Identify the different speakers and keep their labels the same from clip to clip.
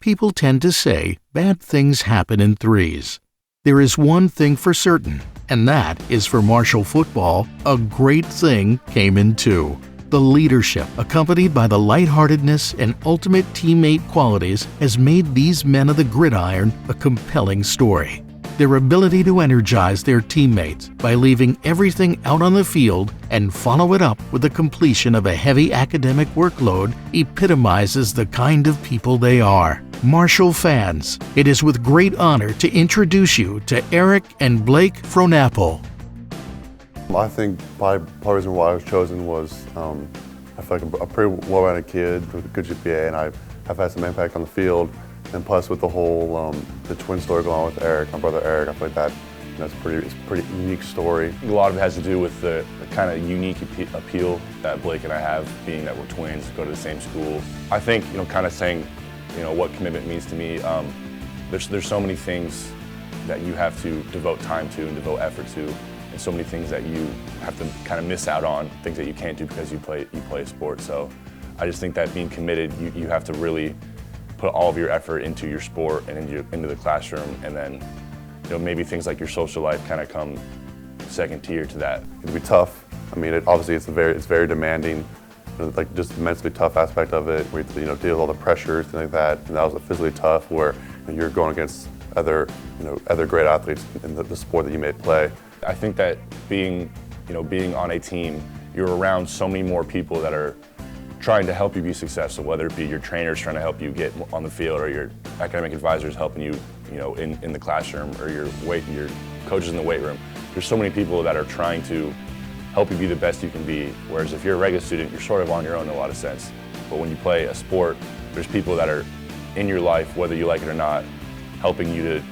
Speaker 1: People tend to say bad things happen in threes. There is one thing for certain, and that is for Marshall football, a great thing came in two. The leadership, accompanied by the lightheartedness and ultimate teammate qualities, has made these men of the gridiron a compelling story. Their ability to energize their teammates by leaving everything out on the field and follow it up with the completion of a heavy academic workload epitomizes the kind of people they are. Marshall fans, it is with great honor to introduce you to Eric and Blake Frohnapple.
Speaker 2: I think part of the reason why I was chosen was I feel like a pretty well-rounded kid with a good GPA, and I've had some impact on the field. And plus, with the whole the twin story going on with Eric, my brother Eric, I feel like that it's a pretty unique story.
Speaker 3: A lot of it has to do with the kind of unique appeal that Blake and I have, being that we're twins, go to the same school. I think kind of saying what commitment means to me. There's so many things that you have to devote time to and devote effort to, and so many things that you have to kind of miss out on, things that you can't do because you play a sport. So I just think that being committed, you have to really put all of your effort into your sport and into the classroom, and then maybe things like your social life kind of come second tier to that.
Speaker 2: It'd be tough. I mean, obviously it's very demanding, like just the mentally tough aspect of it, where you have to deal with all the pressures, things like that. And that was physically tough, where you're going against other great athletes in the sport that you may play.
Speaker 3: I think that being on a team, you're around so many more people that are trying to help you be successful, whether it be your trainers trying to help you get on the field, or your academic advisors helping you, in the classroom, or your coaches in the weight room. There's so many people that are trying to help you be the best you can be, whereas if you're a regular student, you're sort of on your own in a lot of sense. But when you play a sport, there's people that are in your life, whether you like it or not, helping you to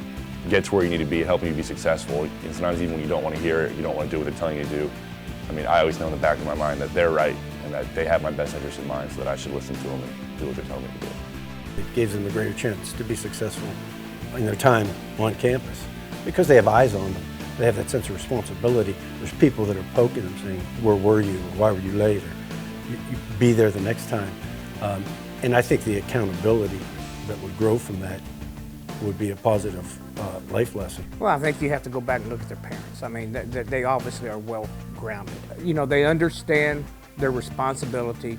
Speaker 3: get to where you need to be, helping you be successful. And sometimes even when you don't want to hear it, you don't want to do what they're telling you to do. I mean, I always know in the back of my mind that they're right and that they have my best interest in mind, so that I should listen to them and do what they're telling me to do.
Speaker 4: It gives them a greater chance to be successful in their time on campus because they have eyes on them. They have that sense of responsibility. There's people that are poking them saying, where were you? Or why were you late? Or you be there the next time. And I think the accountability that would grow from that would be a positive life lesson.
Speaker 5: Well, I think you have to go back and look at their parents. I mean, they obviously are well grounded. They understand their responsibility.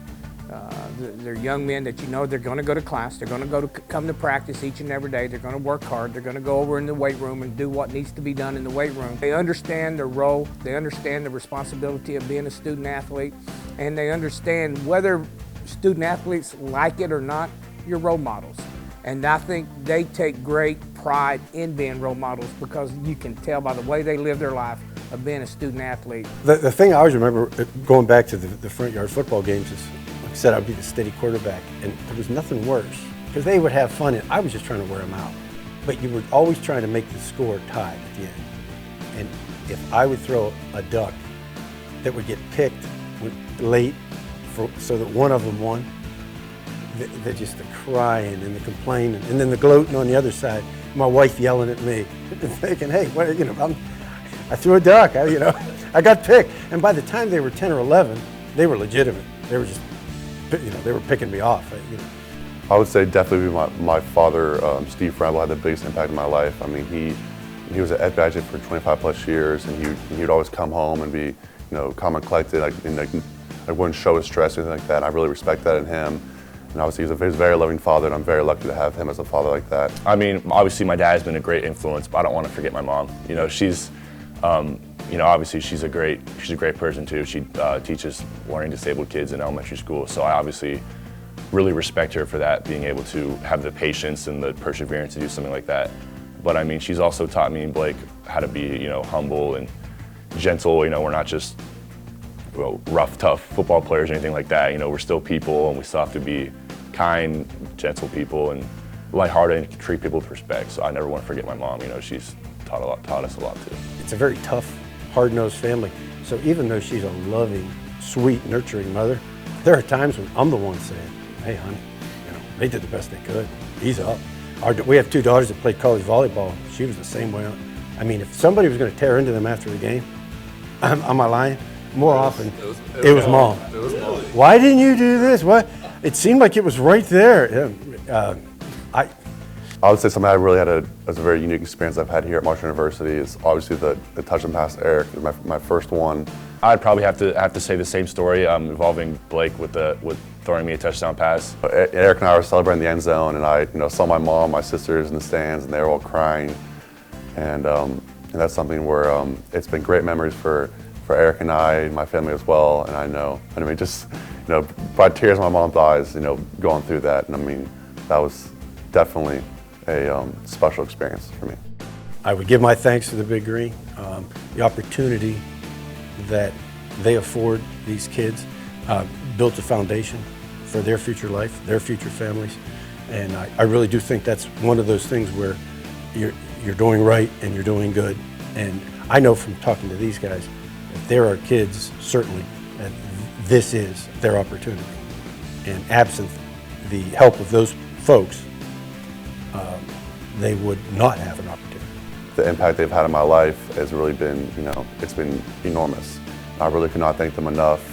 Speaker 5: They're young men that they're going to go to class, they're going to come to practice each and every day, they're going to work hard, they're going to go over in the weight room and do what needs to be done in the weight room. They understand their role, they understand the responsibility of being a student athlete, and they understand whether student athletes like it or not, you're role models. And I think they take great pride in being role models because you can tell by the way they live their life of being a student athlete.
Speaker 4: The thing I always remember going back to the front yard football games is, like I said, I'd be the steady quarterback, and there was nothing worse because they would have fun and I was just trying to wear them out. But you were always trying to make the score tied at the end. And if I would throw a duck that would get picked late so that one of them won, the crying and the complaining, and then the gloating on the other side. My wife yelling at me, thinking, "Hey, I threw a duck. I got picked." And by the time they were 10 or 11, they were legitimate. They were just, they were picking me off.
Speaker 2: I would say definitely my father, Steve Frohnapple, had the biggest impact in my life. I mean, he was an ed graduate for 25 plus years, and he would always come home and be, calm and collected. I wouldn't show his stress or anything like that. And I really respect that in him. And obviously, he's a very loving father, and I'm very lucky to have him as a father like that.
Speaker 3: I mean, obviously, my dad's been a great influence, but I don't want to forget my mom. She's, obviously, she's a great person too. She teaches learning disabled kids in elementary school, so I obviously really respect her for that, being able to have the patience and the perseverance to do something like that. But I mean, she's also taught me and Blake how to be, humble and gentle. We're not just rough, tough football players or anything like that. We're still people, and we still have to be kind, gentle people, and lighthearted, and treat people with respect. So I never want to forget my mom. She's taught us a lot too.
Speaker 4: It's a very tough, hard-nosed family. So even though she's a loving, sweet, nurturing mother, there are times when I'm the one saying, "Hey, honey, they did the best they could. Ease up." We have two daughters that played college volleyball. She was the same way. I mean, if somebody was going to tear into them after the game, am I lying? More often, it was mom. Why didn't you do this? What? It seemed like it was right there.
Speaker 2: I would say something I really had as a very unique experience I've had here at Marshall University is obviously the touchdown pass to Eric, my first one.
Speaker 3: I'd probably have to say the same story involving Blake with throwing me a touchdown pass.
Speaker 2: Eric and I were celebrating the end zone, and I saw my mom, my sisters in the stands, and they were all crying. And that's something where it's been great memories for Eric and I, my family as well. And I mean, just brought tears in my mom's eyes, going through that. And I mean, that was definitely a special experience for me.
Speaker 4: I would give my thanks to the Big Green, the opportunity that they afford these kids, built a foundation for their future life, their future families. And I really do think that's one of those things where you're doing right and you're doing good. And I know from talking to these guys that there are kids, certainly, that this is their opportunity. And absent the help of those folks, they would not have an opportunity.
Speaker 2: The impact they've had on my life has really been, it's been enormous. I really could not thank them enough.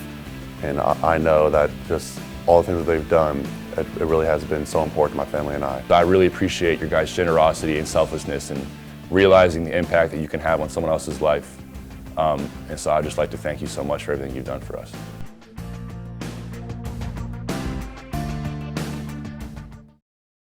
Speaker 2: And I know that just all the things that they've done, it really has been so important to my family and I.
Speaker 3: I really appreciate your guys' generosity and selflessness and realizing the impact that you can have on someone else's life. And so I'd just like to thank you so much for everything you've done for us.